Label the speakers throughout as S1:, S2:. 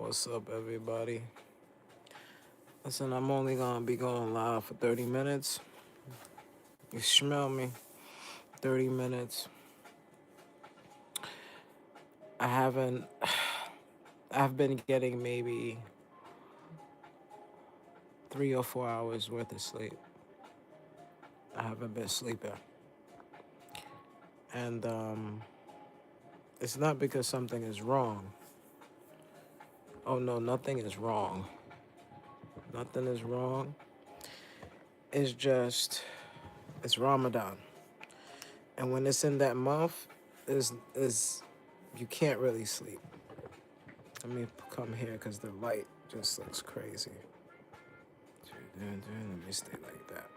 S1: What's up, everybody? Listen, I'm only gonna be going live for 30 minutes. You smell me? 30 minutes. I haven't. I've been getting maybe 3 or 4 hours worth of sleep. I haven't been sleeping, and it's not because something is wrong. Oh no, nothing is wrong. Nothing is wrong. It's just it's Ramadan, and when it's in that month, is you can't really sleep. Let me come here because the light just looks crazy. Let me stay like that.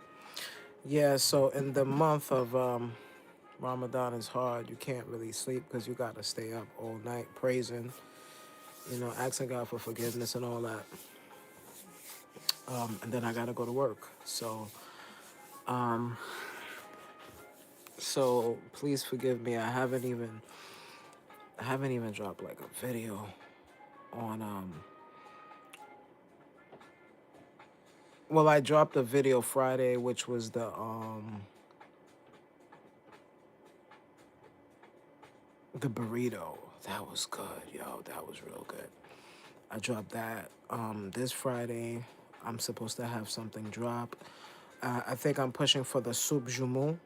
S1: Yeah, so in the month of Ramadan is hard. You can't really sleep because you got to stay up all night praising, asking God for forgiveness and all that. And then I got to go to work. Um, so please forgive me. I haven't even dropped like a video on well, I dropped a video Friday, which was the burrito. That was good, yo. That was real good. I dropped that this Friday. I'm supposed to have something drop. I think I'm pushing for the soup jumeau.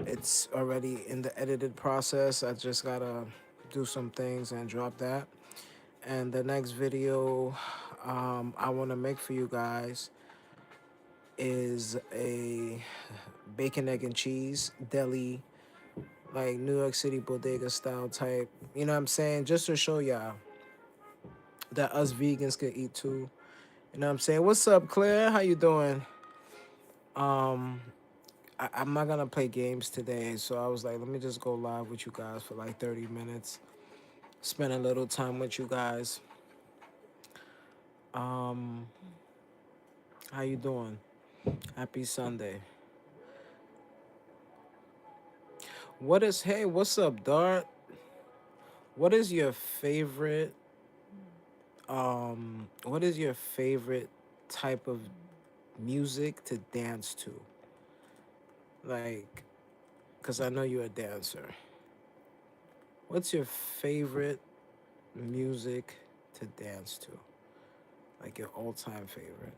S1: It's already in the edited process. I just gotta do some things and drop that. And the next video I want to make for you guys is a bacon, egg, and cheese deli, like New York City bodega style type. You know what I'm saying? Just to show y'all that us vegans could eat too. You know what I'm saying? What's up, Claire? How you doing? Um, I'm not gonna play games today, so I was like, let me just go live with you guys for like 30 minutes, spend a little time with you guys. Um, how you doing? Happy Sunday. What's up, Dart? What is your favorite what is your favorite type of music to dance to? Like, cause I know you're a dancer. What's your favorite music to dance to? Like your all-time favorite?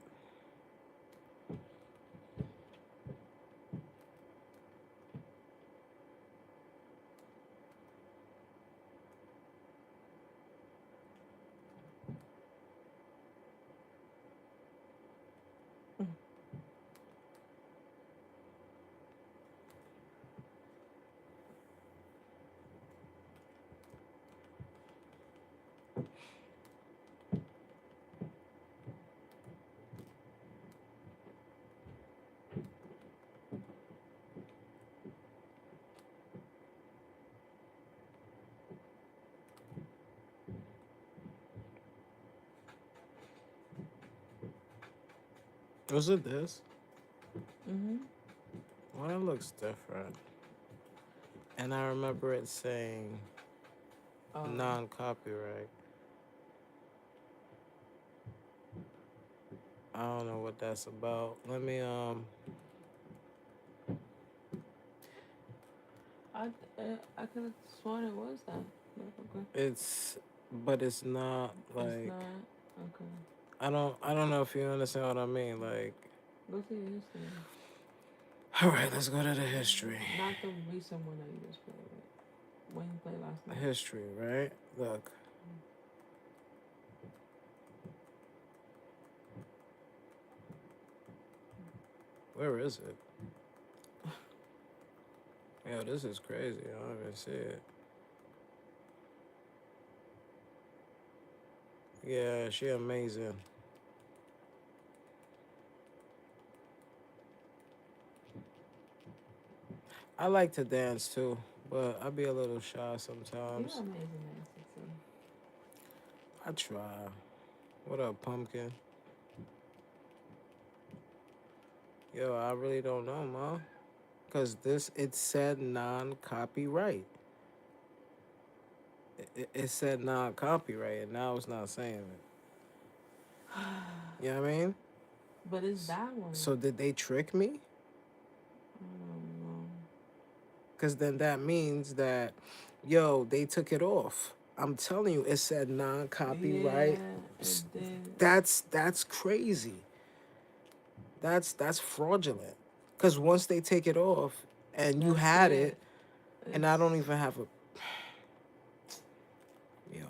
S1: Was it this?
S2: Mhm.
S1: Well, it looks different. And I remember it saying
S2: Oh.
S1: non-copyright. I don't know what that's about. Let me
S2: I could have sworn it was that. But okay.
S1: it's but it's not
S2: It's
S1: like
S2: not. Okay.
S1: I don't know if you understand what I mean. Like,
S2: Go to your history.
S1: all right, let's go to the history.
S2: Not the recent one that you just played. Right? When you played last night.
S1: History, right? Look, where is it? Yo, this is crazy. I don't even see it. Yeah, she amazing. I like to dance too, but I be a little shy
S2: You're
S1: sometimes.
S2: amazing, Nancy. So.
S1: I try. What up, pumpkin? Yo, I really don't know, ma. Cause it said non-copyright. It said non-copyright, and now it's not saying it. You know what I mean?
S2: But it's that one.
S1: So did they trick me?
S2: I don't know.
S1: Because then that means that, yo, they took it off. I'm telling you, it said non-copyright.
S2: Yeah, it did.
S1: That's crazy. That's fraudulent. Because once they take it off, and you
S2: That's
S1: had it,
S2: it.
S1: and I don't
S2: It's
S1: even have a, yo,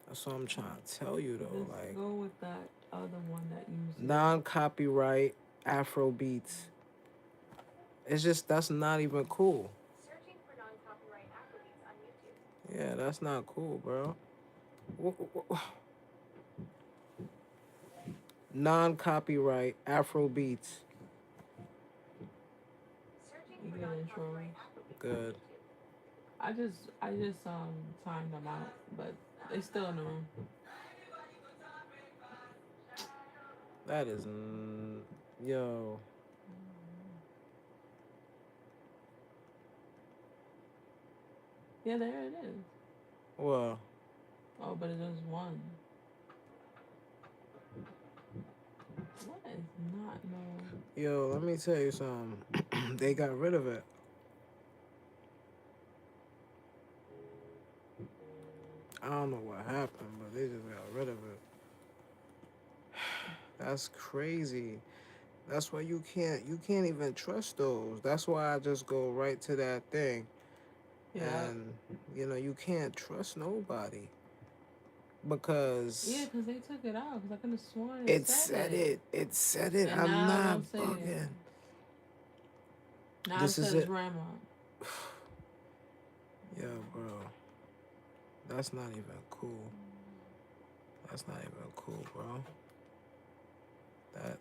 S1: that's what I'm trying to tell you though.
S2: just
S1: Like
S2: go with that other one that you said.
S1: non-copyright Afro beats. It's just that's not even cool. Yeah, that's not cool, bro. Non-copyright Afro beats.
S2: You get intros.
S1: Good.
S2: I just timed them out, but they still in the room.
S1: That is, yo.
S2: Yeah, there it is.
S1: Well,
S2: Oh, but it is one. What is not no?
S1: yo, let me tell you something. They got rid of it. I don't know what happened, but they just got rid of it. That's crazy. That's why you can't even trust those. That's why I just go right to that thing.
S2: Yeah,
S1: And you can't trust nobody
S2: yeah,
S1: because
S2: cause they took it out. Cause I could have sworn it
S1: it
S2: said
S1: said
S2: it,
S1: it. It said it.
S2: and
S1: I'm
S2: now it
S1: not
S2: don't say it.
S1: bugging.
S2: Now it
S1: This is
S2: says
S1: it.
S2: grandma.
S1: Yo, bro. That's not even cool. That's not even cool, bro. That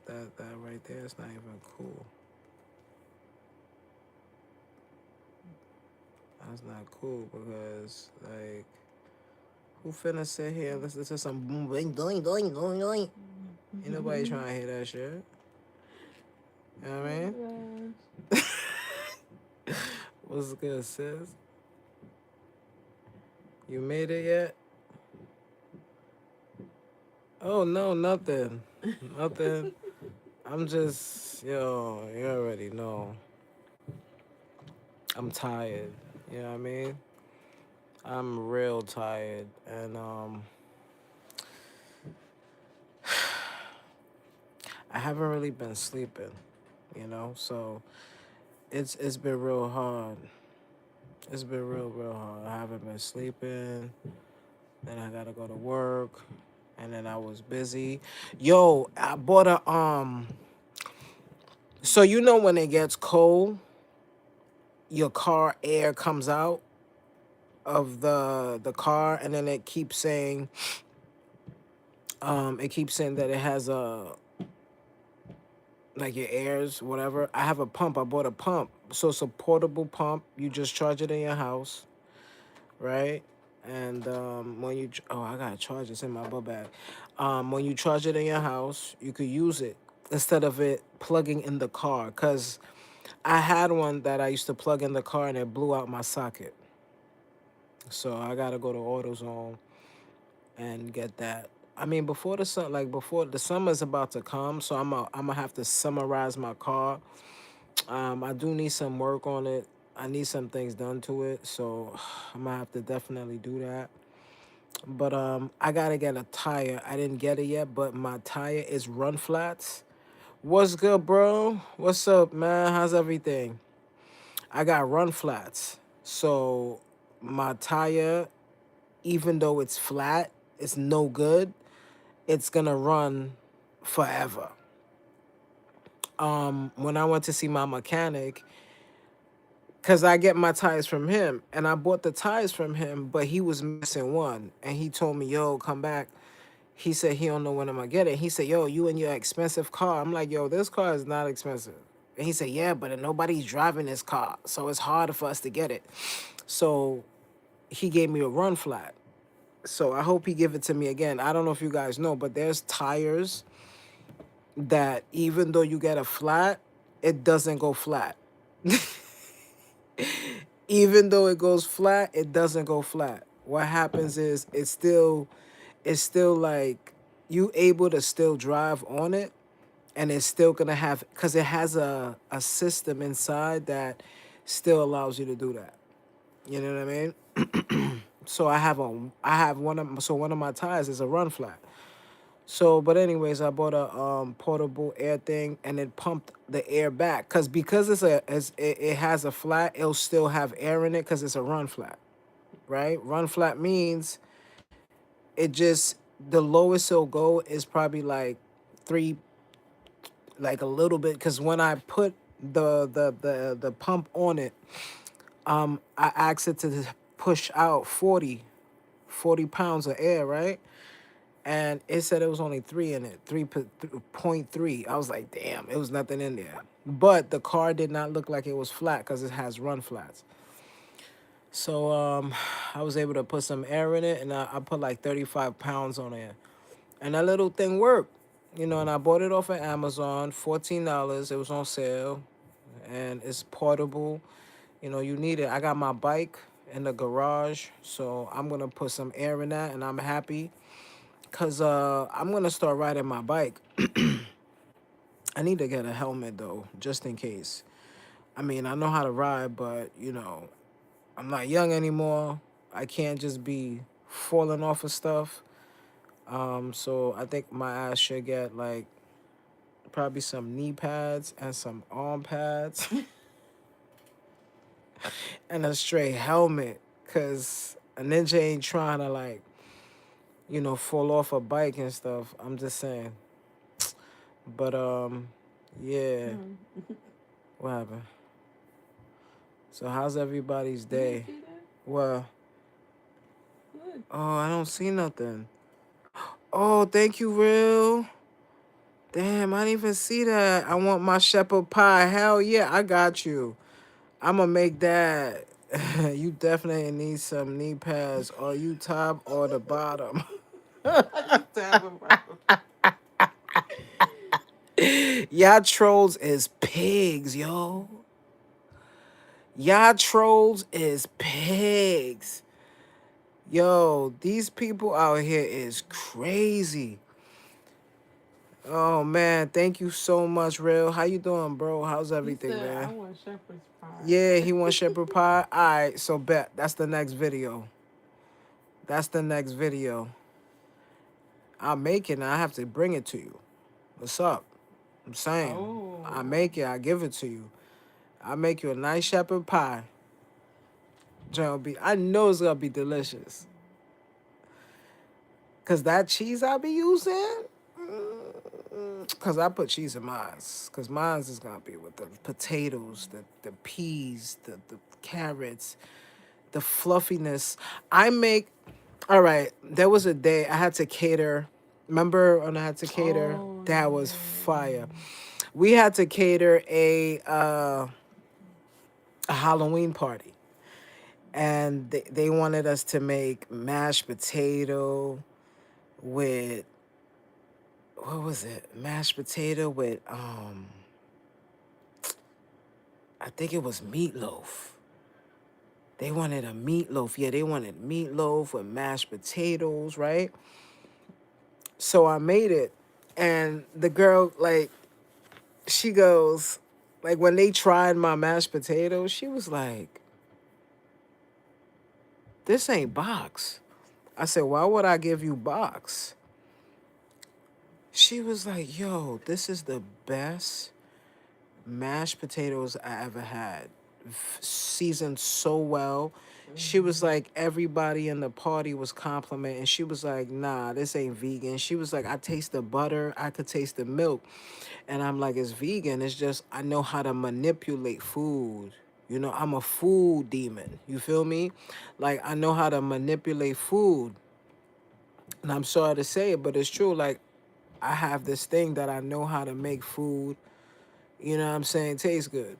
S1: right there is not even cool. That's not cool because like who finna sit here and listen to some boom bing doing doing doing doing? Ain't nobody trying to hear that shit. You know what I
S2: Oh
S1: mean?
S2: gosh.
S1: What's good, sis? You made it yet? Oh no, nothing. Nothing. I'm just you already know. I'm tired. You know what I mean? I'm real tired. And I haven't really been sleeping, so it's been real hard. It's been real hard. I haven't been sleeping. Then I gotta go to work. And then I was busy. Yo, I bought a so when it gets cold, your car air comes out of the car, and then it keeps saying that it has a, like, your airs, whatever. I have a pump. I bought a pump. So it's a portable pump. You just charge it in your house, right? And when I gotta charge this in my book bag. When you charge it in your house, you could use it instead of it plugging in the car. Cause I had one that I used to plug in the car and it blew out my socket. So I gotta go to AutoZone and get that. I mean, before the summer's about to come, so I'm gonna have to summarize my car. I do need some work on it. I need some things done to it, so I'm gonna have to definitely do that. But I gotta get a tire. I didn't get it yet, but my tire is run flats. What's good, bro? What's up, man? How's everything? I got run flats. So my tire, even though it's flat, it's no good. It's gonna run forever. When I went to see my mechanic, cause I get my tires from him, and I bought the tires from him, but he was missing one, and he told me, "Yo, come back." He said he don't know when I'm gonna get it. He said, "Yo, you and your expensive car." I'm like, "Yo, this car is not expensive." And he said, "Yeah, but nobody's driving this car, so it's harder for us to get it." So he gave me a run flat. So I hope he give it to me again. I don't know if you guys know, but there's tires that even though you get a flat, it doesn't go flat. Even though it goes flat, it doesn't go flat. What happens is it's still like you able to still drive on it, and it's still gonna have, because it has a system inside that still allows you to do that. You know what I mean? So I have one of my tires is a run flat. So, but anyways, I bought a portable air thing, and it pumped the air back, because it has a flat, it'll still have air in it because it's a run flat, right? Run flat means it just, the lowest it'll go is probably like three, like a little bit, because when I put the pump on it, I asked it to push out 40 pounds of air, right? And it said it was only three in it, 3.3. I was like, damn, it was nothing in there. But the car did not look like it was flat because it has run flats. So I was able to put some air in it, and I put like 35 pounds on it, and that little thing worked. And I bought it off of Amazon, $14. It was on sale, and it's portable. You need it. I got my bike in the garage, so I'm gonna put some air in that, and I'm happy. Cause I'm gonna start riding my bike. I need to get a helmet though, just in case. I mean, I know how to ride, but I'm not young anymore. I can't just be falling off of stuff. So I think my ass should get like probably some knee pads and some arm pads and a straight helmet. Cause a ninja ain't trying to like, fall off a bike and stuff. I'm just saying. But yeah.
S2: Hmm.
S1: What happened? So how's everybody's
S2: You didn't
S1: day?
S2: see that?
S1: Well,
S2: Good.
S1: oh, I don't see nothing. Oh, thank you, real. Damn, I didn't even see that. I want my shepherd pie. Hell yeah, I got you. I'ma make that. You definitely need some knee pads. Are you top or the bottom?
S2: You tapping, bro.
S1: Y'all trolls is pigs, yo. Y'all trolls is pigs. Yo, these people out here is crazy. Oh man, thank you so much, real. How you doing, bro? How's
S2: He
S1: everything,
S2: said I
S1: man?
S2: want shepherd's pie.
S1: Yeah, he wants shepherd pie. All right, so bet that's the next video. That's the next video. I'll make it and I have to bring it to you. What's up? I'm saying, I
S2: Oh.
S1: make it. I give it to you. I make you a nice shepherd pie. I know it's gonna be delicious. Cause that cheese I be using. Cause I put cheese in mine. Cause mine's is gonna be with the potatoes, the peas, the carrots, the fluffiness. I make. All right. There was a day I had to cater. Remember when I had to cater?
S2: Oh
S1: That was fire.
S2: yeah.
S1: We had to cater a Halloween party, and they wanted us to make mashed potato with, what was it? Mashed potato with I think it was meatloaf. They wanted a meatloaf. Yeah, they wanted meatloaf with mashed potatoes, right? So I made it, and the girl, like, she goes, like, when they tried my mashed potatoes, she was like, "This ain't box." I said, "Why would I give you box?" She was like, "Yo, this is the best mashed potatoes I ever had. Seasoned so well." She was like, everybody in the party was complimenting. She was like, "Nah, this ain't vegan." She was like, "I taste the butter. I could taste the milk." And I'm like, "It's vegan. It's just I know how to manipulate food. I'm a food demon. You feel me? Like, I know how to manipulate food." And I'm sorry to say it, but it's true. Like, I have this thing that I know how to make food, you know what I'm saying, taste good.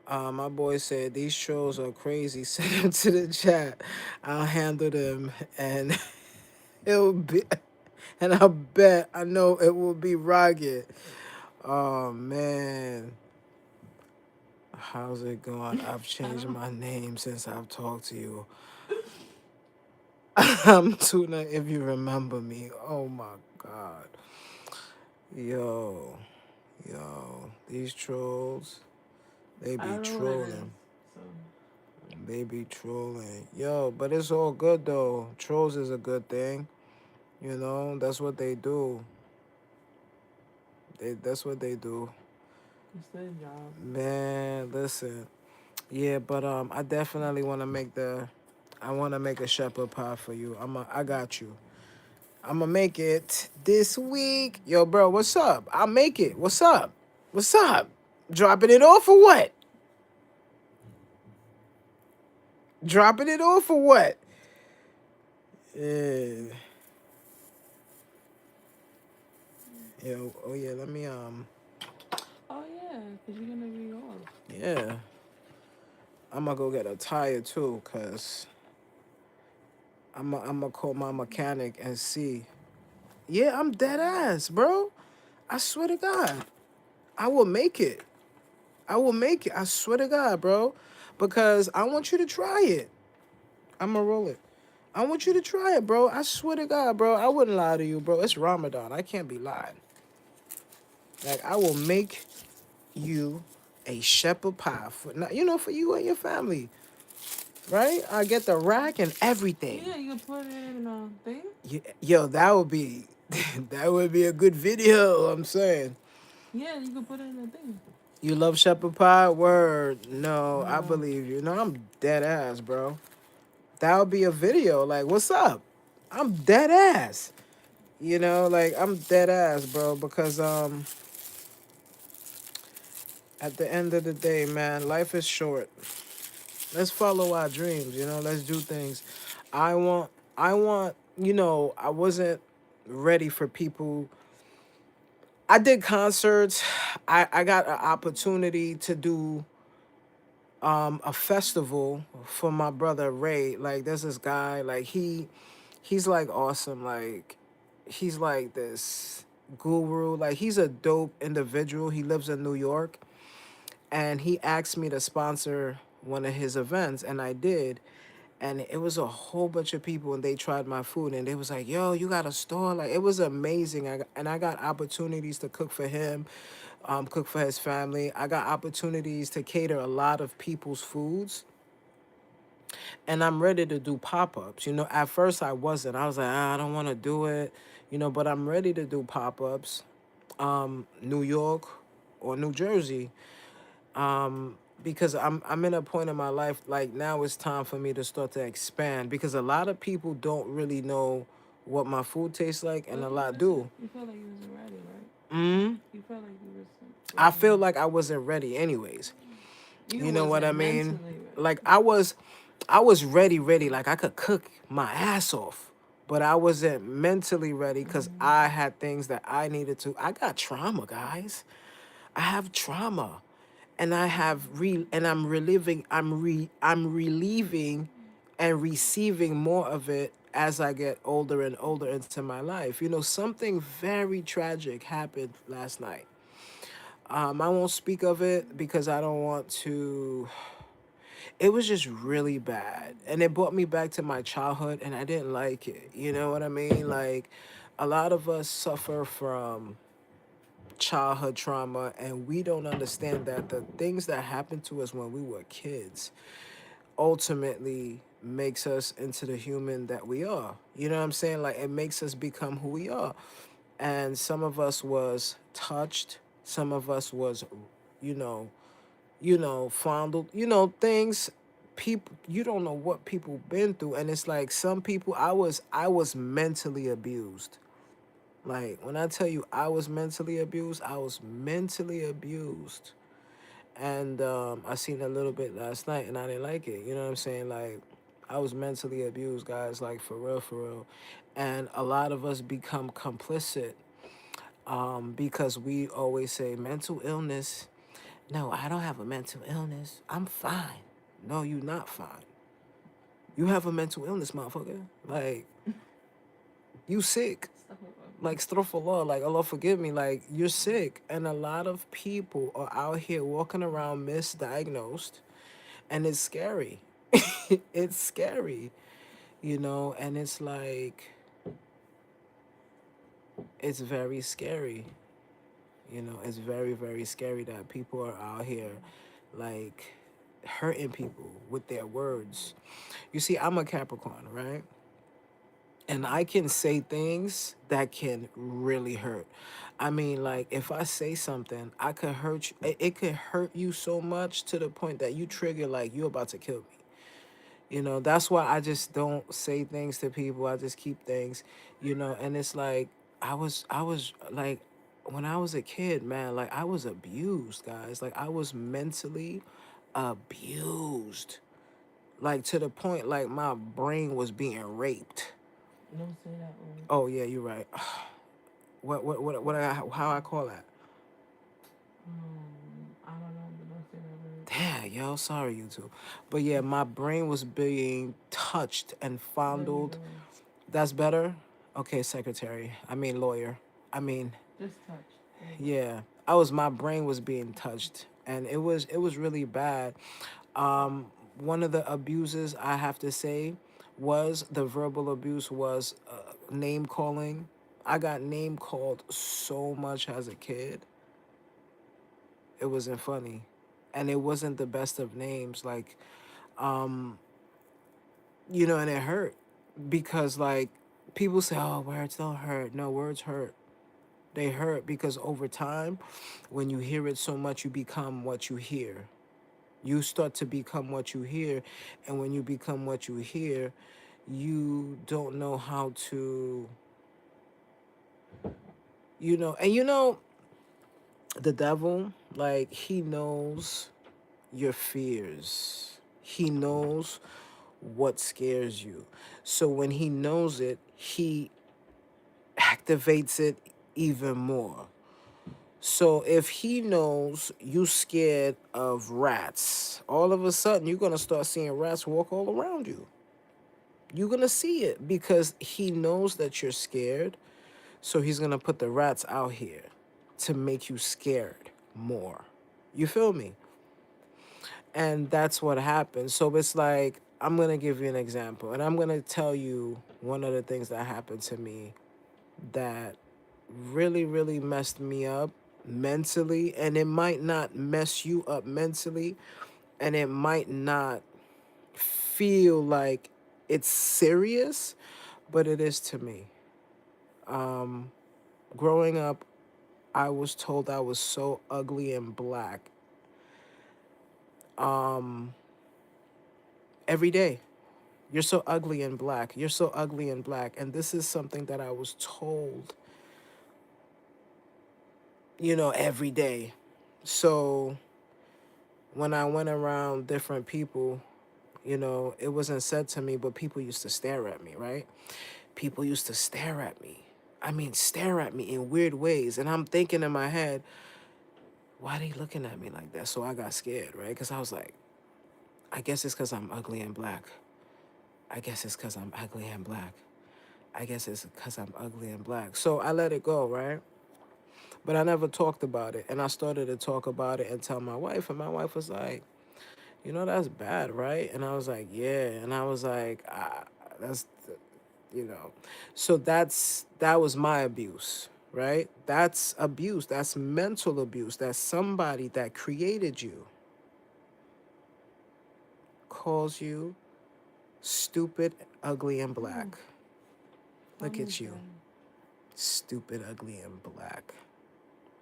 S1: My boy said these trolls are crazy. Send them to the chat. I'll handle them, and it'll be, and I bet I know it will be rugged. Oh man, How's it going? I've
S2: I
S1: changed
S2: don't.
S1: my name since I've talked to you. I'm Tuna if you remember me. Oh my god. Yo, these trolls, they
S2: I
S1: be
S2: don't know what it is.
S1: trolling.
S2: So
S1: They be trolling. Yo, but it's all good though. Trolls is a good thing. That's what they do. That's what they do.
S2: it's their job.
S1: Man, listen. Yeah, but I definitely I want to make a shepherd pie for you. I got you. I'm gonna make it this week. Yo, bro, what's up? I'll make it. What's up? What's up? Dropping it off or what? Dropping it off or what? Yeah. Yo, oh yeah, let me
S2: Oh yeah, cause you're gonna be off.
S1: yeah. I'm gonna go get a tire too, cause I'm gonna call my mechanic and see. Yeah, I'm dead ass, bro. I swear to God, I will make it. I will make it. I swear to God, bro, because I want you to try it. I'm gonna roll it. I want you to try it, bro. I swear to God, bro. I wouldn't lie to you, bro. It's Ramadan. I can't be lying. Like I will make you a shepherd pie for you and your family, right? I get the rack and everything.
S2: Yeah, you can put it in a thing.
S1: Yo, that would be that would be a good video. I'm saying.
S2: Yeah, you can put it in a thing.
S1: You love shepherd pie? Word. No, I
S2: No.
S1: believe you. No, I'm dead ass, bro. That would be a video. Like, what's up? I'm dead ass. Like I'm dead ass, bro, because at the end of the day, man, life is short. Let's follow our dreams, let's do things. I want I wasn't ready for people. I did concerts. I got an opportunity to do a festival for my brother Ray. Like there's this guy, like he's like awesome. Like he's like this guru. Like he's a dope individual. He lives in New York and he asked me to sponsor one of his events and I did. And it was a whole bunch of people and they tried my food and they was like, yo, you got a store? Like it was amazing. I got opportunities to cook for him, cook for his family. I got opportunities to cater a lot of people's foods and I'm ready to do pop-ups. At first I wasn't. I was like, I don't want to do it, but I'm ready to do pop-ups. New York or New Jersey. Because I'm in a point in my life like now it's time for me to start to expand because a lot of people don't really know what my food tastes like and
S2: But
S1: a
S2: you
S1: lot
S2: wasn't.
S1: do.
S2: You felt like you wasn't ready, right?
S1: Mm?
S2: You felt like you
S1: I feel
S2: wasn't.
S1: like I wasn't ready anyways.
S2: You
S1: You know what I
S2: wasn't
S1: mean?
S2: mentally ready.
S1: Like I was ready. Like I could cook my ass off. But I wasn't mentally ready because I had things that I needed to. I got trauma, guys. I have trauma. And I'm reliving, I'm relieving and receiving more of it as I get older and older into my life. Something very tragic happened last night. I won't speak of it because I don't want to. It was just really bad. And it brought me back to my childhood, and I didn't like it. You know what I mean? Like, a lot of us suffer from childhood trauma, and we don't understand that the things that happened to us when we were kids ultimately makes us into the human that we are. You know what I'm saying? Like, it makes us become who we are. And some of us was touched, some of us was, you know, fondled, things people you don't know what people been through. And it's like some people I was mentally abused. Like when I tell you I was mentally abused, I was mentally abused. And I seen a little bit last night and I didn't like it. You know what I'm saying? Like I was mentally abused, guys, like for real, for real. And a lot of us become complicit because we always say mental illness. No, I don't have a mental illness. I'm fine. No, you not fine. You have a mental illness, motherfucker. Like, you sick.
S2: Stop it.
S1: Like astaghfirullah, like Allah forgive me, like you're sick. And a lot of people are out here walking around misdiagnosed, and it's scary. It's scary, and it's like it's very scary. It's very, very scary that people are out here like hurting people with their words. You see, I'm a Capricorn, right? And I can say things that can really hurt. I mean, like if I say something, I could hurt you. It could hurt you so much to the point that you trigger like you're about to kill me. That's why I just don't say things to people. I just keep things, and it's like I was like when I was a kid, man, like I was abused, guys. Like I was mentally abused. Like to the point like my brain was being raped.
S2: Don't say that word.
S1: Oh yeah, you're right. How I call that?
S2: I don't know, but don't say that word.
S1: Damn, yo, sorry you two. But yeah, my brain was being touched and
S2: There you
S1: fondled.
S2: go.
S1: That's better? Okay, secretary. I mean lawyer. I mean,
S2: Just touch. There you go.
S1: yeah. My brain was being touched and it was really bad. One of the abuses I have to say was the verbal abuse was name calling. I got name called so much as a kid. It wasn't funny. And it wasn't the best of names like um and it hurt because like people say, "Oh, words don't hurt." No, words hurt. They hurt because over time, when you hear it so much, you become what you hear. You start to become what you hear. And when you become what you hear, you don't know how to, and the devil, like, he knows your fears, he knows what scares you. So when he knows it, he activates it even more. So if he knows you scared of rats, all of a sudden you're gonna start seeing rats walk all around you. You're gonna see it because he knows that you're scared. So he's gonna put the rats out here to make you scared more. You feel me? And that's what happens. So it's like I'm gonna give you an example, and I'm gonna tell you one of the things that happened to me that really, really messed me up mentally, and it might not mess you up mentally, and it might not feel like it's serious, but it is to me. Growing up, I was told I was so ugly and black every day. You're so ugly and black. You're so ugly and black. And this is something that I was told, every day. So when I went around different people, it wasn't said to me, but people used to stare at me, right? People used to stare at me. I mean, stare at me in weird ways. And I'm thinking in my head, why are they looking at me like that? So I got scared, right? Because I was like, I guess it's because I'm ugly and black. I guess it's because I'm ugly and black. I guess it's because I'm ugly and black. So I let it go, right? But I never talked about it. And I started to talk about it and tell my wife. And my wife was like, that's bad, right? And I was like, yeah. And I was like, that's, you know. So that was my abuse, right? That's abuse. That's mental abuse. That's somebody that created you calls you stupid, ugly, and
S2: Ooh,
S1: black. Look
S2: calm
S1: at
S2: this
S1: you.
S2: down.
S1: Stupid, ugly, and black.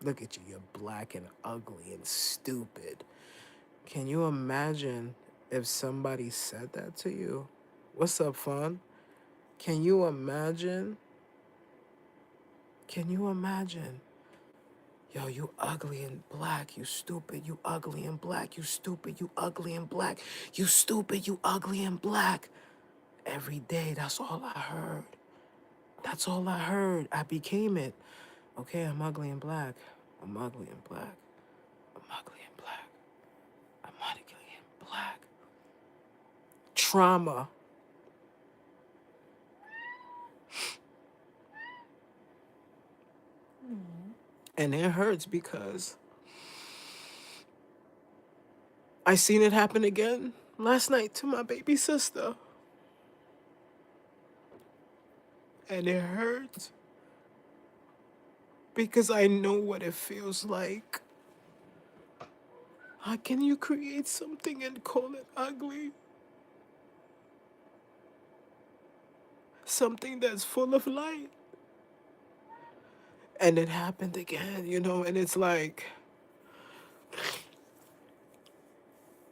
S1: Look at you. You're black and ugly and stupid. Can you imagine if somebody said that to you? What's up, fun? Can you imagine? Can you imagine? Yo, you ugly and black, you stupid, you ugly and black, you stupid, you ugly and black, you stupid, you ugly and black. Every day, that's all I heard. That's all I heard. I became it. Okay, I'm ugly and black. I'm ugly and black. I'm ugly and black. I'm ugly and black. Trauma. And it hurts because I seen it happen again last night to my baby sister. And it hurts because I know what it feels like. How can you create something and call it ugly? Something that's full of light. And it happened again, and it's like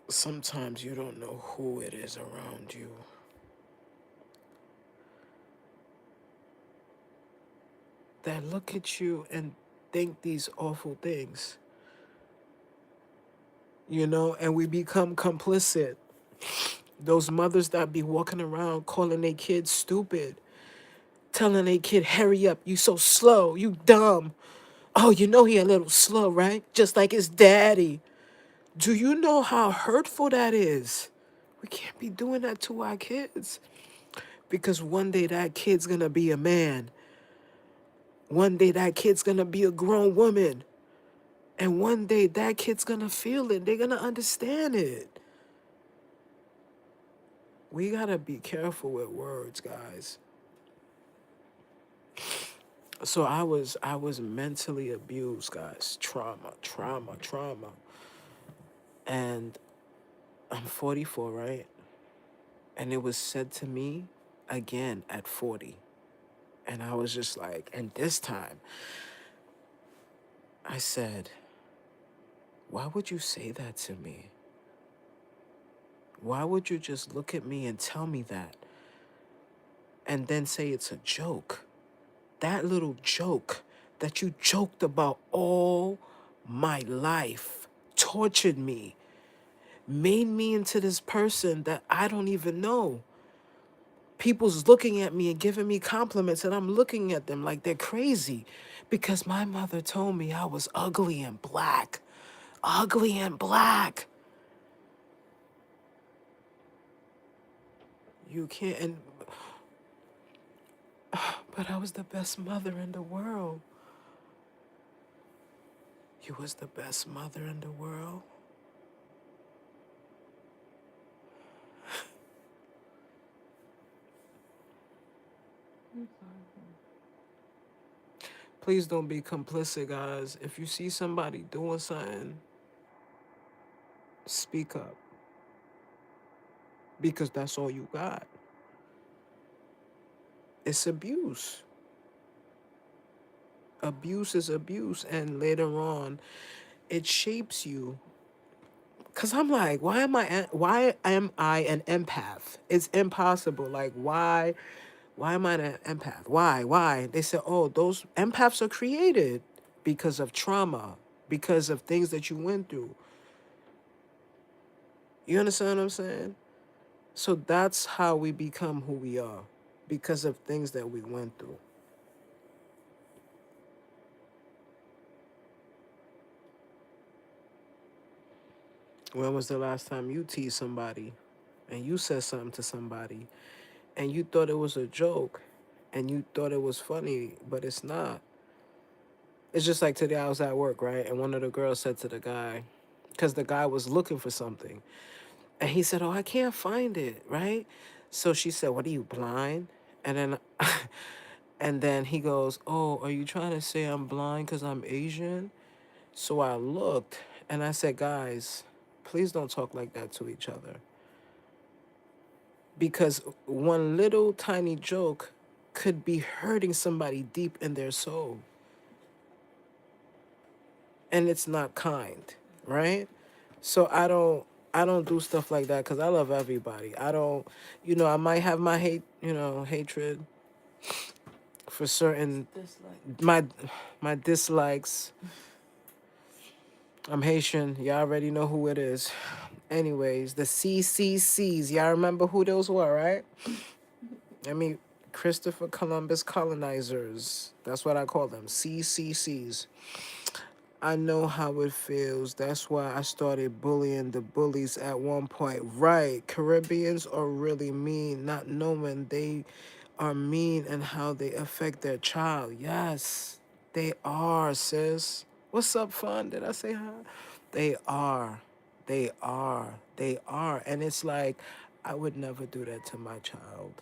S1: sometimes you don't know who it is around you that look at you and think these awful things, and we become complicit. Those mothers that be walking around calling their kids stupid, telling their kid, hurry up, you so slow, you dumb. Oh, he a little slow, right? Just like his daddy. Do you know how hurtful that is? We can't be doing that to our kids because one day that kid's gonna be a man. One day that kid's gonna be a grown woman. And one day that kid's gonna feel it. They're gonna understand it. We gotta be careful with words, guys. So I was mentally abused, guys. Trauma, trauma, trauma. And I'm 44, right? And it was said to me again at 40. And I was just like, and this time I said, why would you say that to me? Why would you just look at me and tell me that and then say it's a joke? That little joke that you joked about all my life tortured me, made me into this person that I don't even know. People's looking at me and giving me compliments, and I'm looking at them like they're crazy because my mother told me I was ugly and black. Ugly and black. You can't, but I was the best mother in the world. You was the best mother in the world.
S2: I'm sorry.
S1: Please don't be complicit, guys. If you see somebody doing something, speak up because that's all you got. It's abuse. Abuse is abuse, and later on, it shapes you. Cause I'm like, why am I an empath? It's impossible. Like, why am I an empath? Why? They said, oh, those empaths are created because of trauma, because of things that you went through. You understand what I'm saying? So that's how we become who we are, because of things that we went through. When was the last time you teased somebody and you said something to somebody and you thought it was a joke and you thought it was funny, but it's not? It's just like today I was at work, right? And one of the girls said to the guy, because the guy was looking for something, and he said, oh, I can't find it, right? So she said, what are you, blind? And then and then he goes, oh, are you trying to say I'm blind because I'm Asian? So I looked and I said, guys, please don't talk like that to each other. Because one little tiny joke could be hurting somebody deep in their soul. And it's not kind, right? So I don't do stuff like that because I love everybody. I don't, I might have my hatred for certain
S2: Dislike.
S1: my dislikes. I'm Haitian. Y'all already know who it is. Anyways, the CCCs. Y'all remember who those were, right? I mean, Christopher Columbus colonizers. That's what I call them. CCCs. I know how it feels. That's why I started bullying the bullies at one point. Right. Caribbeans are really mean, not knowing they are mean and how they affect their child. Yes. They are, sis. What's up, fun? Did I say hi? They are. They are. They are. And it's like, I would never do that to my child.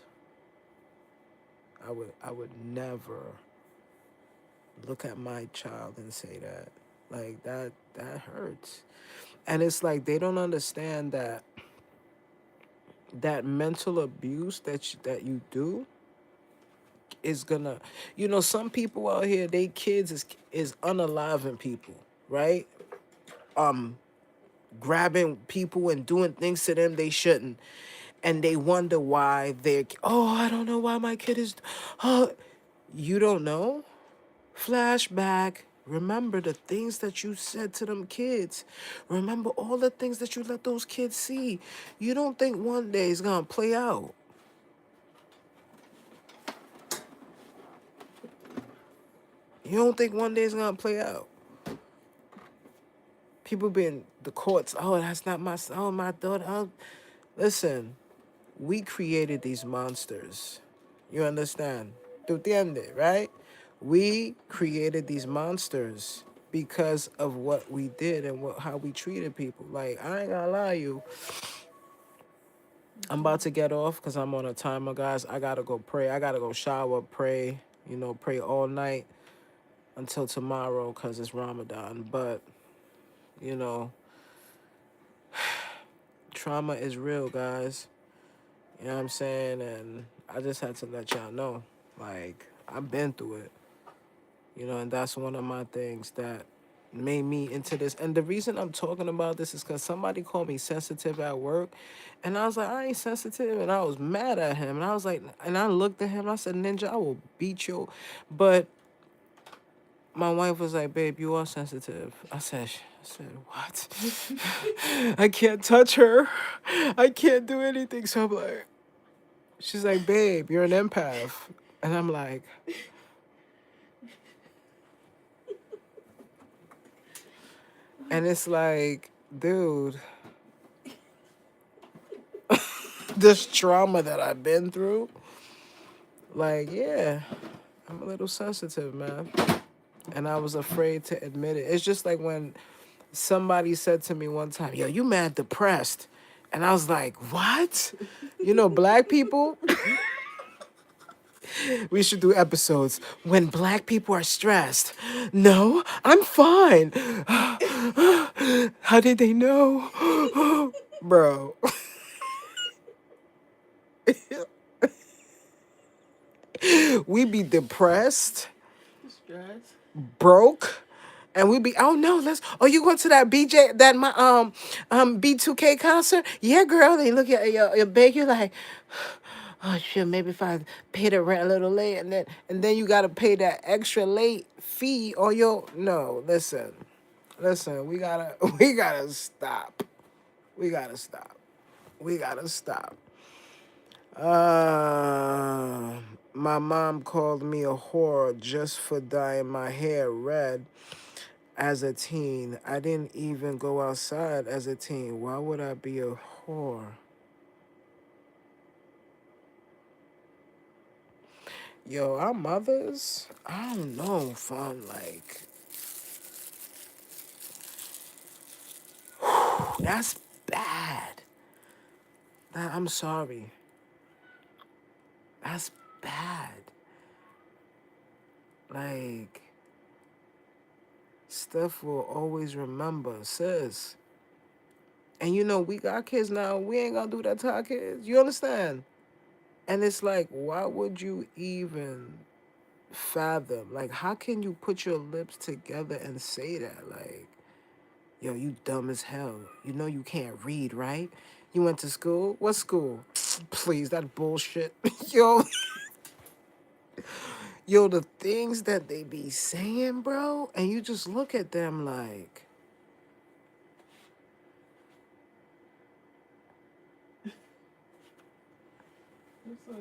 S1: I would never look at my child and say that. Like that hurts. And it's like they don't understand that that mental abuse that you do is gonna, some people out here, they kids is unaliving people, right? Um Grabbing people and doing things to them they shouldn't, and they wonder why they're, oh, I don't know why my kid is, oh, you don't know. Flashback. Remember the things that you said to them kids. Remember all the things that you let those kids see. You don't think one day it's gonna play out. You don't think one day it's gonna play out. People be in the courts. Oh, that's not my son. Oh, my daughter. Oh. Listen, we created these monsters. You understand? ¿Tú entiendes, right? We created these monsters because of what we did and how we treated people. Like, I ain't gonna lie to you. I'm about to get off because I'm on a timer, guys. I gotta go pray. I gotta go shower, pray, pray all night until tomorrow because it's Ramadan. But, you know, trauma is real, guys. You know what I'm saying? And I just had to let y'all know. Like, I've been through it. And that's one of my things that made me into this. And the reason I'm talking about this is because somebody called me sensitive at work. And I was like, I ain't sensitive. And I was mad at him. And I was like, and I looked at him and I said, Ninja, I will beat you. But my wife was like, babe, you are sensitive. I said, what? I can't touch her. I can't do anything. So I'm like, she's like, babe, you're an empath. And I'm like, and it's like, dude, this trauma that I've been through, like, yeah, I'm a little sensitive, man. And I was afraid to admit it. It's just like when somebody said to me one time, yo, you mad depressed. And I was like, what? Black people, we should do episodes when black people are stressed. No, I'm fine. How did they know? Bro. We be depressed,
S2: Stress.
S1: broke, and we be, oh no, you going to that B2K concert? Yeah, girl. They look at your bank, you're like, oh shit, maybe if I pay the rent a little late, and then you gotta pay that extra late fee or no, listen, we gotta stop. We gotta stop. We gotta stop. My mom called me a whore just for dyeing my hair red as a teen. I didn't even go outside as a teen. Why would I be a whore? Yo, our mothers, I don't know, fun. Like, that's bad. I'm sorry. That's bad. Like, stuff will always remember, sis. And we got kids now. We ain't gonna do that to our kids. You understand? And it's like, why would you even fathom? Like, how can you put your lips together and say that? Like, yo, you dumb as hell. You know you can't read, right? You went to school? What school? Please, that bullshit. Yo, yo, the things that they be saying, bro, and you just look at them like,
S2: So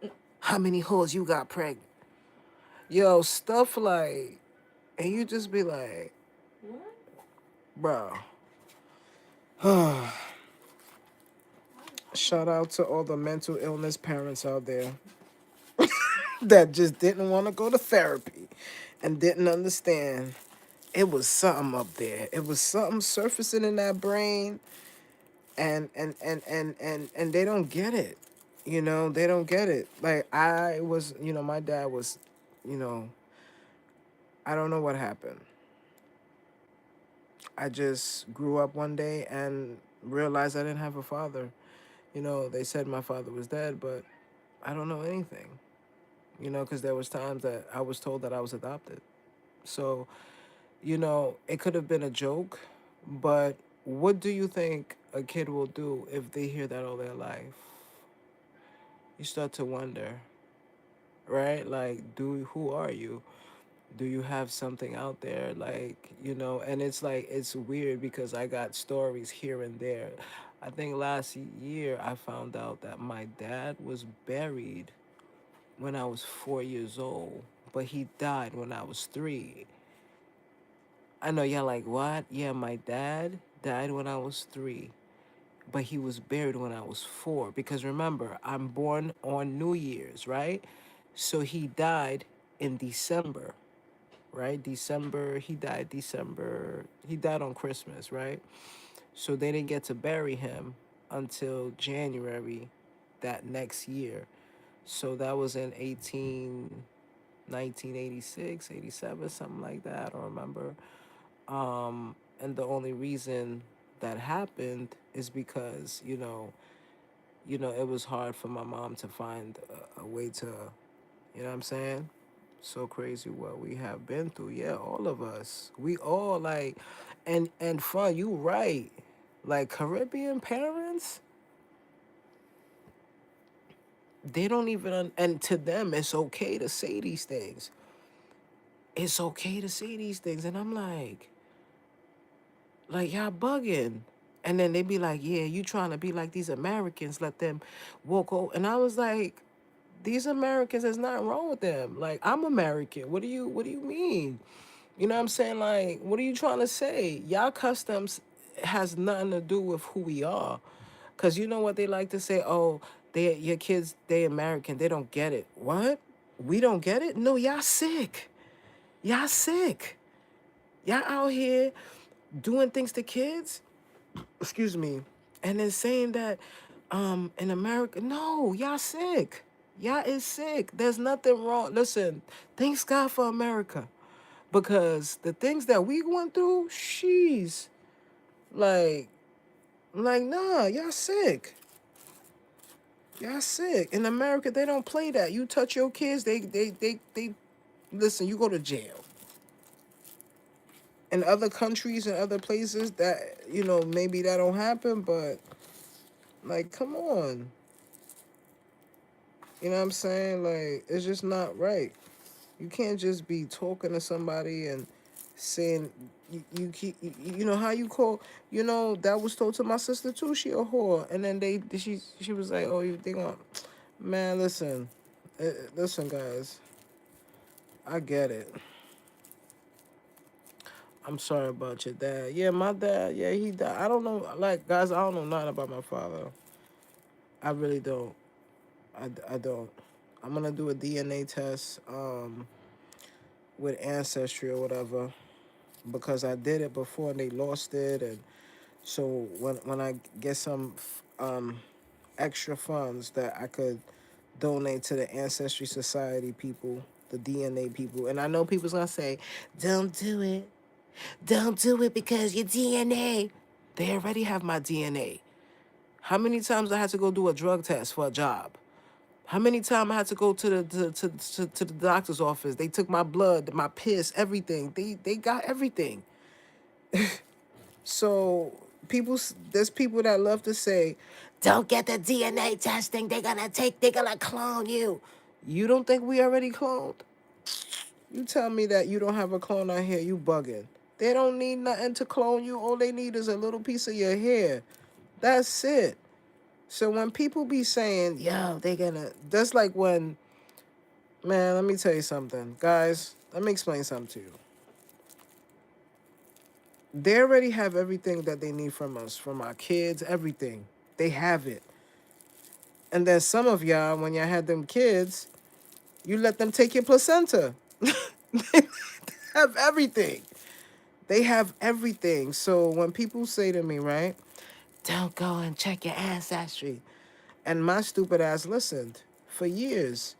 S2: you,
S1: how many hoes you got pregnant? Yo, stuff like, and you just be like,
S2: what?
S1: bro. Shout out to all the mental illness parents out there. that just didn't want to go to therapy and didn't understand. It was something up there. It was something surfacing in that brain, and they don't get it. You know, they don't get it. Like I was, my dad was, you know, I don't know what happened. I just grew up one day and realized I didn't have a father. They said my father was dead, but I don't know anything. Because there was times that I was told that I was adopted. So, it could have been a joke, but what do you think a kid will do if they hear that all their life? You start to wonder, right? Like, who are you? Do you have something out there? Like, and it's like, it's weird because I got stories here and there. I think last year I found out that my dad was buried when I was 4 years old, but he died when I was three. I know y'all like, what? Yeah, my dad died when I was three, but he was buried when I was four. Because remember, I'm born on New Year's, right? So he died in December, right? He died on Christmas, right? So they didn't get to bury him until January that next year. So that was in 1986, 87, something like that. I don't remember. And the only reason that happened is because, it was hard for my mom to find a way to, what I'm saying? So crazy what we have been through. Yeah, all of us. We all like, and fun, you right. Like Caribbean parents, they don't even, and to them, it's okay to say these things. It's okay to say these things. And I'm like y'all bugging. And then they be like, yeah, you trying to be like these Americans, let them walk over. And I was like, these Americans, there's nothing wrong with them. Like, I'm American. What do you mean? You know what I'm saying? Like, what are you trying to say? Y'all customs has nothing to do with who we are. Cause you know what they like to say? Oh, your kids, they American, they don't get it. What? We don't get it? No, y'all sick. Y'all sick. Y'all out here doing things to kids, excuse me, and then saying that in America, no, y'all sick. Y'all is sick. There's nothing wrong. Listen, thanks God for America. Because the things that we went through, she's like nah, y'all sick. Y'all sick. In America, they don't play that. You touch your kids, they listen, you go to jail. In other countries and other places that, maybe that don't happen, but like, come on. You know what I'm saying? Like, it's just not right. You can't just be talking to somebody and saying you keep you know how you call, that was told to my sister too. She a whore, and then she was like, oh, you think on, man, listen, listen, guys, I get it. I'm sorry about your dad. Yeah, my dad. Yeah, he died. I don't know, like guys. I don't know nothing about my father. I really don't. I don't. I'm gonna do a DNA test with ancestry or whatever because I did it before and they lost it, and so when I get some um extra funds that I could donate to the ancestry society people, the DNA people, and I know people's gonna say, "Don't do it, don't do it because your DNA." They already have my DNA. How many times I had to go do a drug test for a job? How many times I had to go to the doctor's office? They took my blood, my piss, everything. They got everything. So there's people that love to say, "Don't get the DNA testing. They're gonna clone you." You don't think we already cloned? You tell me that you don't have a clone out here, you bugging. They don't need nothing to clone you. All they need is a little piece of your hair. That's it. So when people be saying, "Yo, they gonna," that's like when, man, let me tell you something, guys. Let me explain something to you. They already have everything that they need from us, from our kids, everything. They have it. And then some of y'all, when y'all had them kids, You let them take your placenta. They have everything. They have everything. So when people say to me, right, don't go and check your ancestry. And my stupid ass listened for years.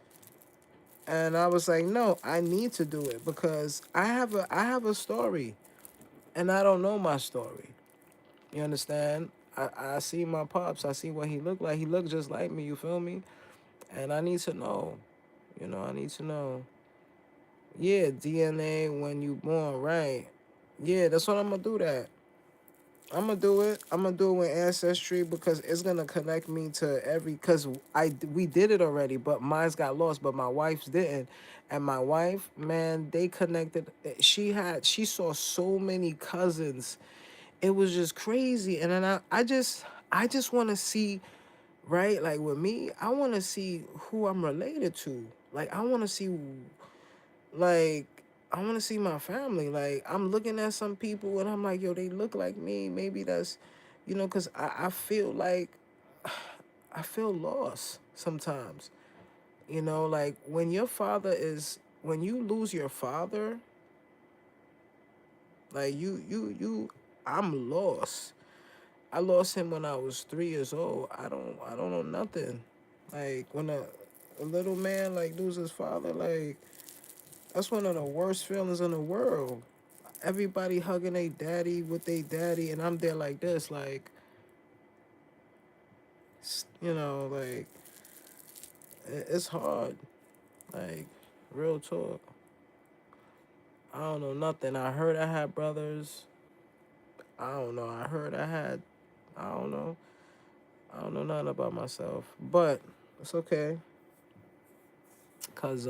S1: And I was like, no, I need to do it because I have a story and I don't know my story. You understand? I see my pops, I see what he looked like. He looked just like me, you feel me? And I need to know. I need to know. Yeah, DNA when you born, right? Yeah, that's what I'm gonna do that. I'm gonna do it. I'm gonna do it with ancestry because it's gonna connect me to every. Cause we did it already, but mine's got lost. But my wife's didn't, and my wife, man, they connected. She saw so many cousins. It was just crazy, and then I just want to see, right? Like with me, I want to see who I'm related to. Like I want to see like I want to see my family. Like I'm looking at some people and I'm like, yo, they look like me. Maybe that's, because I feel like I feel lost sometimes. Like when you lose your father, like I'm lost. I lost him when I was 3 years old. I don't know nothing. Like when a little man like loses his father, like that's one of the worst feelings in the world. Everybody hugging their daddy with their daddy, and I'm there like this, like, like it's hard, like real talk. I don't know nothing. I heard I had brothers. I don't know. I heard I had. I don't know. I don't know nothing about myself, but it's okay, cause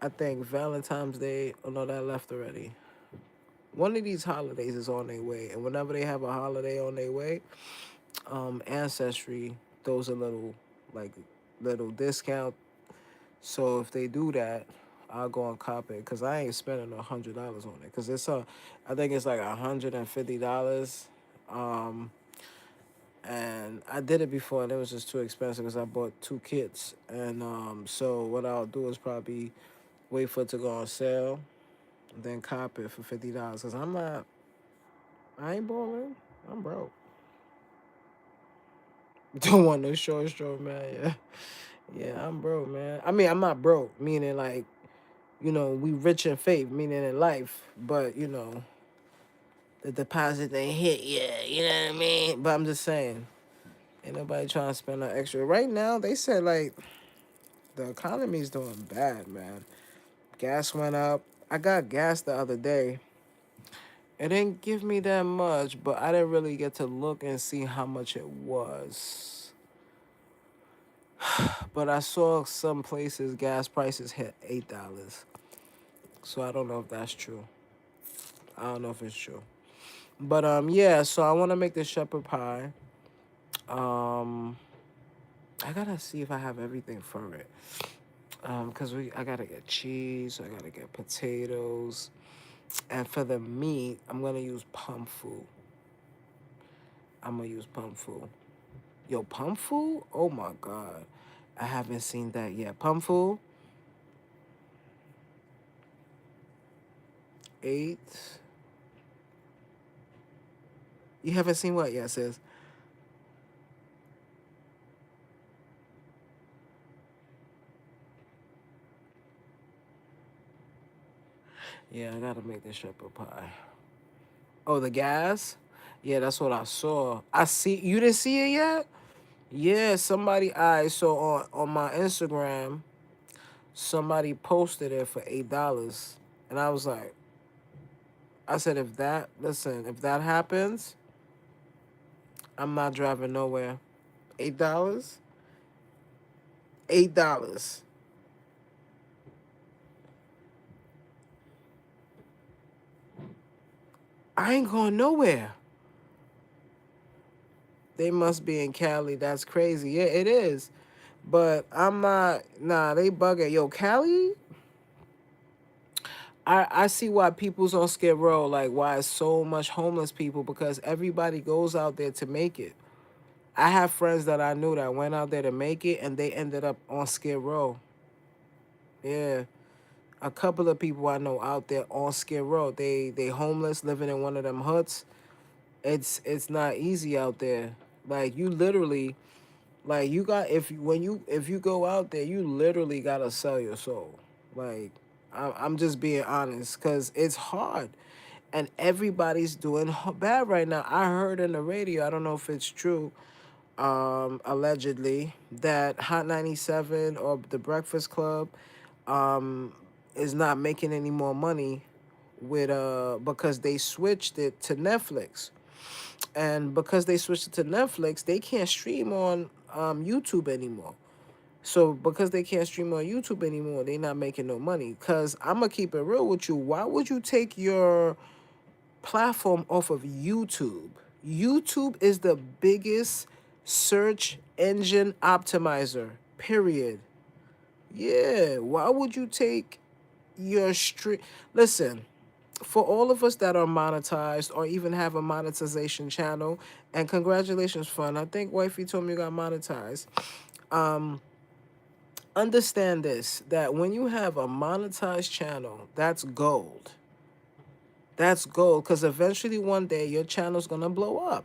S1: I think Valentine's Day. Oh no, that left already. One of these holidays is on their way, and whenever they have a holiday on their way, Ancestry throws a like little discount. So if they do that, I'll go and cop it because I ain't spending $100 on it because I think it's like $150. Um, and I did it before and it was just too expensive because I bought two kits. And so what I'll do is probably wait for it to go on sale, and then cop it for $50 because I ain't balling. I'm broke. Don't want no short straw, man. Yeah. Yeah, I'm broke, man. I mean, I'm not broke, meaning like, we rich in faith, meaning in life, but the deposit ain't hit yet, you know what I mean? But I'm just saying, ain't nobody trying to spend no extra. Right now, they said like the economy's doing bad, man. Gas went up. I got gas the other day. It didn't give me that much, but I didn't really get to look and see how much it was. But I saw some places gas prices hit $8. So I don't know if that's true. I don't know if it's true. But yeah, so I want to make the shepherd pie. Um I got to see if I have everything for it. Cuz I got to get cheese, I got to get potatoes, and for the meat, I'm going to use pump food. I'm going to use pump food. Yo, pump food? Oh my god. I haven't seen that yet. Pump food 8. You haven't seen what yet, sis? Yeah, I got to make the shepherd pie. Oh, the gas? Yeah, that's what I saw. I see. You didn't see it yet? Yeah, somebody. I so on my Instagram, somebody posted it for $8, and I was like, I said, if that happens, I'm not driving nowhere. $8, $8. I ain't going nowhere. They must be in Cali. That's crazy. Yeah, it is. But I'm not. Nah, they bugging. Yo, Cali. I see why people's on Skid Row, like why so much homeless people, because everybody goes out there to make it. I have friends that I knew that went out there to make it and they ended up on Skid Row. Yeah, a couple of people I know out there on Skid Row. They homeless, living in one of them huts. It's not easy out there. Like you literally, like you got if you go out there, you literally gotta sell your soul. Like I'm just being honest, cause it's hard, and everybody's doing bad right now. I heard in the radio. I don't know if it's true. Allegedly that Hot 97 or the Breakfast Club um, is not making any more money with because they switched it to Netflix, and because they switched it to Netflix, they can't stream on YouTube anymore. So because they can't stream on YouTube anymore, they not making no money. Cause I'm gonna keep it real with you. Why would you take your platform off of YouTube? YouTube is the biggest search engine optimizer. Period. Yeah. Why would you take your stream? Listen, for all of us that are monetized or even have a monetization channel, and congratulations, fun. I think wifey told me you got monetized. Um, Understand this, that when you have a monetized channel, that's gold. That's gold, because eventually one day your channel's gonna blow up.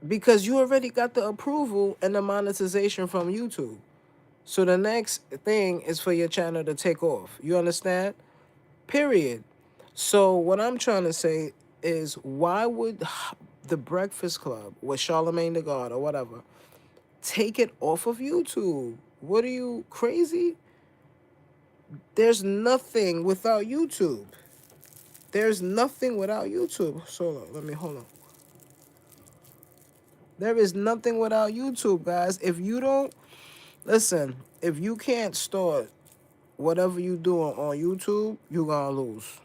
S1: Because you already got the approval and the monetization from YouTube. So the next thing is for your channel to take off. You understand? Period. So what I'm trying to say is, why would the Breakfast Club with Charlemagne the God or whatever take it off of YouTube? What are you, crazy? There's nothing without YouTube. There's nothing without YouTube. So let me hold on. There is nothing without YouTube, guys. If you don't listen, if you can't start whatever you doing on YouTube, you're gonna lose.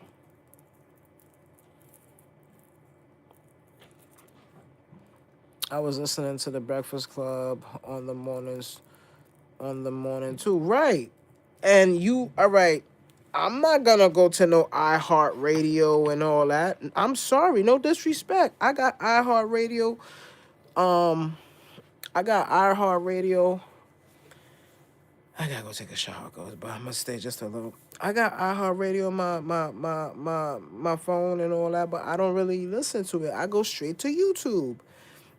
S1: I was listening to the Breakfast Club on the mornings, on the morning too. Right. And you, all right. I'm not gonna go to no iHeartRadio and all that. I'm sorry, no disrespect. I got iHeartRadio. Um, I got iHeartRadio. I gotta go take a shower, guys, but I'm gonna stay just a little. I got iHeartRadio on my phone and all that, but I don't really listen to it. I go straight to YouTube.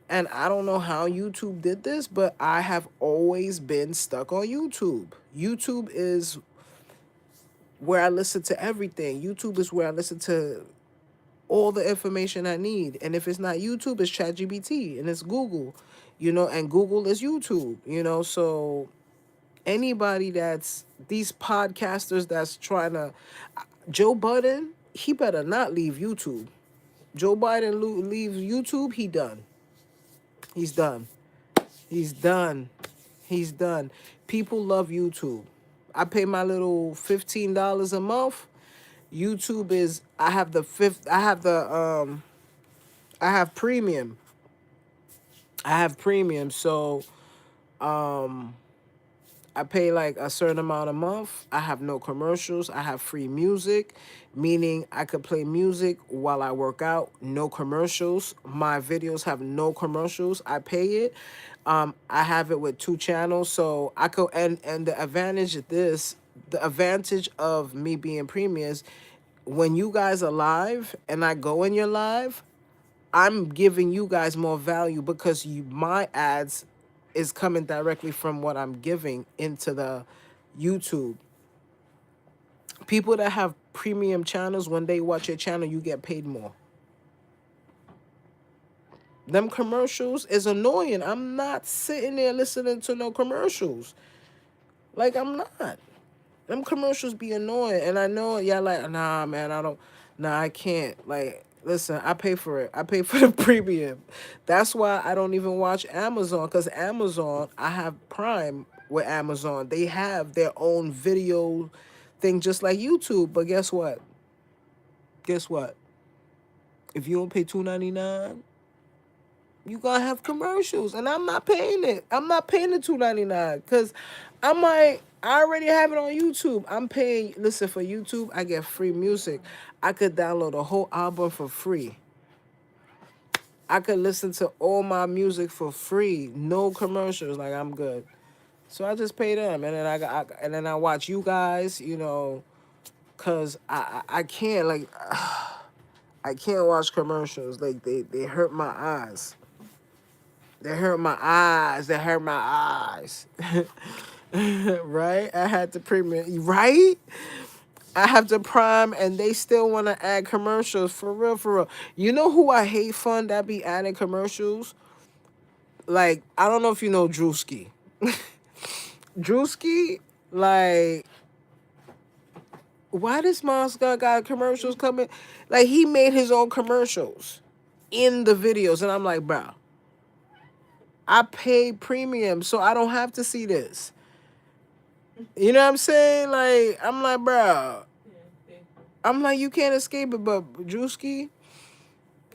S1: And I don't know how YouTube did this, but I have always been stuck on YouTube. YouTube is where I listen to everything. YouTube is where I listen to all the information I need. And if it's not YouTube, it's ChatGPT and it's Google, and Google is YouTube, So anybody that's these podcasters that's trying to, Joe Budden, he better not leave YouTube. Joe Biden leaves YouTube, he done. He's done. He's done. He's done. People love YouTube. I pay my little $15 a month. YouTube is I have the fifth I have premium. I have premium. So um I pay like a certain amount a month. I have no commercials. I have free music, meaning I could play music while I work out. No commercials. My videos have no commercials. I pay it. I have it with two channels, so I could and the advantage of me being premium is when you guys are live and I go in your live, I'm giving you guys more value because my ads is coming directly from what I'm giving into the YouTube. People that have premium channels, when they watch your channel, you get paid more. Them commercials is annoying. I'm not sitting there listening to no commercials. Like, I'm not. Them commercials be annoying. And I know y'all like, nah, man, I can't. Like, listen, I pay for it. I pay for the premium. That's why I don't even watch Amazon. Because Amazon, I have Prime with Amazon. They have their own video thing just like YouTube. But guess what? Guess what? If you don't pay $2.99, you gonna have commercials, and I'm not paying it. I'm not paying the $2.99 because I already have it on YouTube. I'm paying. Listen, for YouTube, I get free music. I could download a whole album for free. I could listen to all my music for free, no commercials. Like, I'm good. So I just pay them, and then and then I watch you guys, cause I can't like I can't watch commercials. Like they hurt my eyes. They hurt my eyes. They hurt my eyes. Right? I had to premium. Right? I have the Prime, and they still want to add commercials for real, for real. You know who I hate fun that be adding commercials? Like I don't know if you know Drewski. Drewski, like why this monster got commercials coming? Like he made his own commercials in the videos, and I'm like, bro, I pay premium, so I don't have to see this. You know what I'm saying? Like I'm like, bro, I'm like, you can't escape it. But Drewski,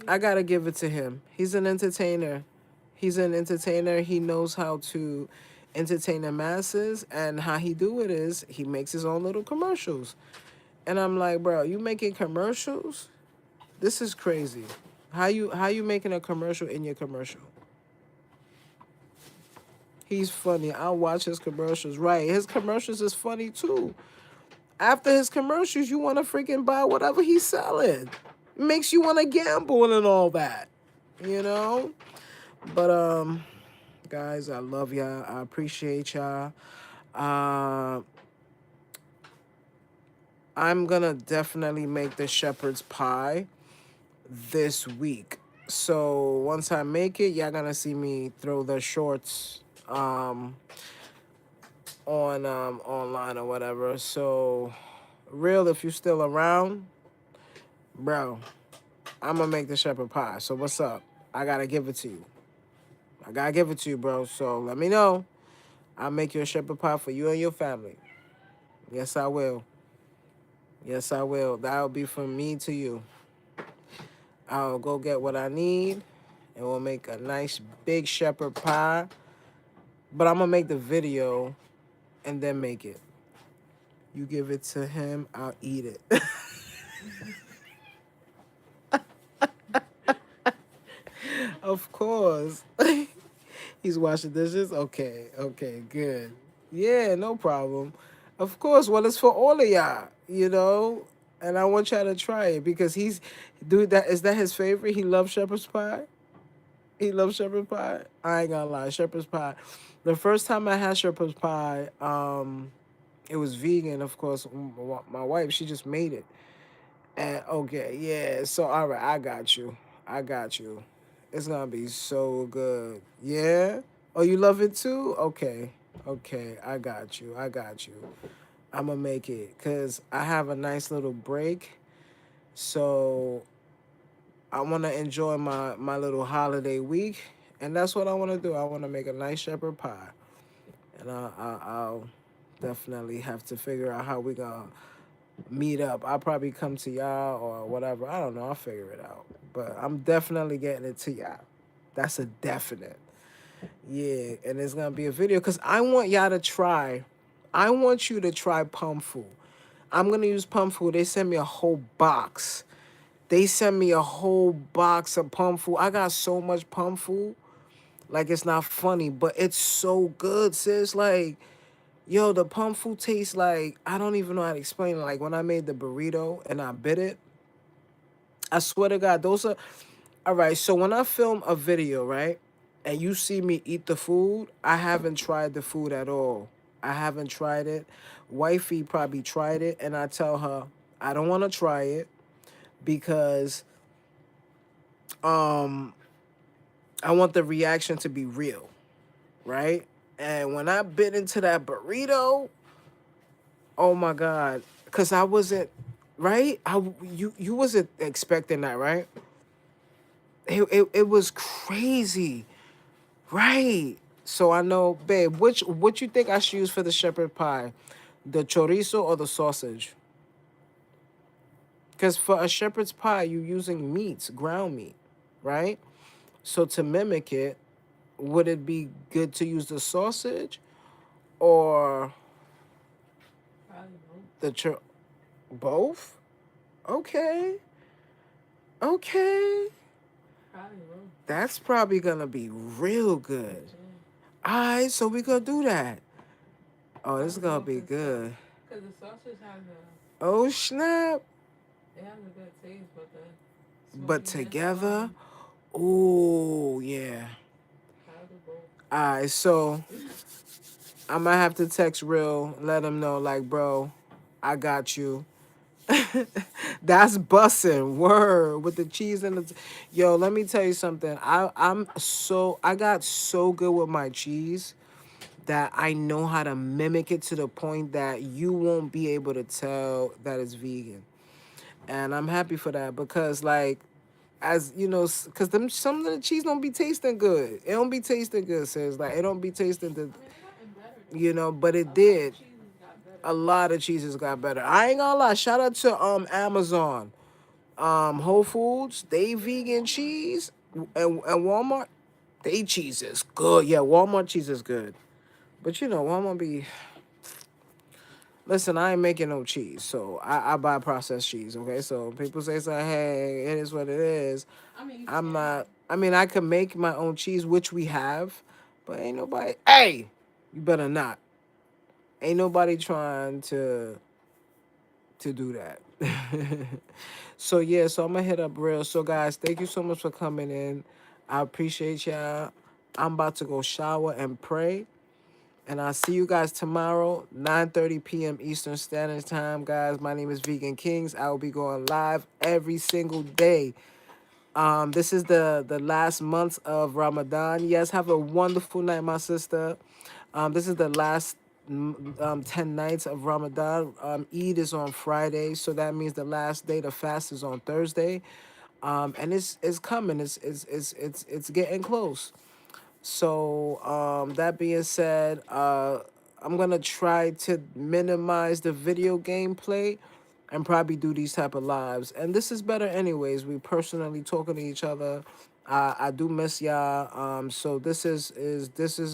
S1: I gotta give it to him. He's an entertainer. He's an entertainer. He knows how to entertain the masses, and how he do it is he makes his own little commercials. And I'm like, bro, you making commercials? This is crazy. How you making a commercial in your commercial? He's funny. I'll watch his commercials. Right, his commercials is funny too. After his commercials, you want to freaking buy whatever he's selling. It makes you want to gamble and all that, you know. But guys, I love y'all. I appreciate y'all. Uh, I'm gonna definitely make the shepherd's pie this week. So once I make it, y'all gonna see me throw the shorts on online or whatever. So real, if you still around, bro, I'm gonna make the shepherd pie. So what's up? I gotta give it to you. I gotta give it to you, bro. So let me know. I'll make you a shepherd pie for you and your family. Yes, I will. Yes, I will. That'll be from me to you. I'll go get what I need, and we'll make a nice big shepherd pie. But I'm gonna make the video and then make it. You give it to him, I'll eat it. Of course. He's washing dishes? Okay, okay, good. Yeah, no problem. Of course, well, it's for all of y'all. And I want y'all to try it because dude, is that his favorite? He loves shepherd's pie? He loves shepherd's pie? I ain't gonna lie, shepherd's pie. The first time I had shepherd's pie, it was vegan, of course. My wife, she just made it. And okay, yeah. So all right, I got you. I got you. It's gonna be so good. Yeah. Oh, you love it too? Okay. Okay. I got you. I got you. I'm gonna make it because I have a nice little break. So I want to enjoy my little holiday week, and that's what I want to do. I want to make a nice shepherd pie, and I'll definitely have to figure out how we gonna meet up. I'll probably come to y'all or whatever. I don't know. I'll figure it out. But I'm definitely getting it to y'all. That's a definite. Yeah, and it's gonna be a video because I want y'all to try. I want you to try pump food. I'm gonna use pump food. They sent me a whole box. They sent me a whole box of pump food. I got so much pump food. Like it's not funny, but it's so good, sis. Like, yo, the pump food tastes like I don't even know how to explain it. Like when I made the burrito and I bit it, I swear to God, those are all right. So when I film a video, right, and you see me eat the food, I haven't tried the food at all. I haven't tried it. Wifey probably tried it, and I tell her I don't want to try it because um I want the reaction to be real, right? And when I bit into that burrito, oh my God, because I wasn't right. You wasn't expecting that, right? It was crazy, right? So I know, babe. What you think I should use for the shepherd pie, the chorizo or the sausage? Because for a shepherd's pie, you're using meats, ground meat, right? So to mimic it, would it be good to use the sausage or
S2: Probably
S1: the both? Okay, okay.
S2: Probably will.
S1: That's probably gonna be real good.
S2: Yeah.
S1: All right, so we gonna do that. Oh,
S2: How
S1: this is
S2: to
S1: gonna
S2: go
S1: be
S2: to sauce.
S1: good.
S2: Cause the sausage has a
S1: Oh snap!
S2: it has a good taste, but the
S1: But
S2: smokiness alone
S1: together, oh yeah.
S2: has a both.
S1: Alright, so I might have to text Real, let him know, like, bro, I got you. That's bussin'. Word with the cheese and the yo. Let me tell you something. I got so good with my cheese that I know how to mimic it to the point that you won't be able to tell that it's vegan. And I'm happy for that because like as you know, cause them some of the cheese don't be tasting good. It don't be tasting good, sis. Like it don't be tasting the,
S2: I mean, it gotten better though.
S1: you know, but it
S2: A lot of
S1: did.
S2: cheeses got better.
S1: A lot of cheeses got better. I ain't gonna lie. Shout out to Amazon, Whole Foods. They
S2: Yeah,
S1: vegan
S2: Walmart.
S1: cheese and Walmart. They cheese is good. Yeah, Walmart cheese is good. But you know, Walmart be listen, I ain't making no cheese, so I buy processed cheese. Okay, so people say, hey, it is what it is.
S2: I mean, you
S1: I'm
S2: can.
S1: not. I mean, I can make my own cheese, which we have, but ain't nobody. Hey, you better not. Ain't nobody trying to do that. So yeah, so I'm gonna hit up Real. So guys, thank you so much for coming in. I appreciate y'all. I'm about to go shower and pray. And I'll see you guys tomorrow, 9:30 p.m. Eastern Standard Time, guys. My name is Vegan Kings. I will be going live every single day. This is the last month of Ramadan. Yes, have a wonderful night, my sister. This is the last 10 nights of Ramadan. Eid is on Friday, so that means the last day to fast is on Thursday. And it's coming. It's getting close. So that being said, I'm gonna try to minimize the video gameplay and probably do these type of lives. And this is better anyways. We personally talking to each other. I do miss y'all. So this is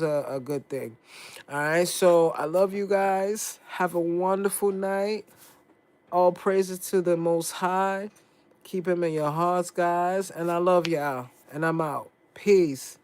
S1: a good thing. All right. So I love you guys. Have a wonderful night. All praises to the Most High. Keep him in your hearts, guys. And I love y'all. And I'm out. Peace.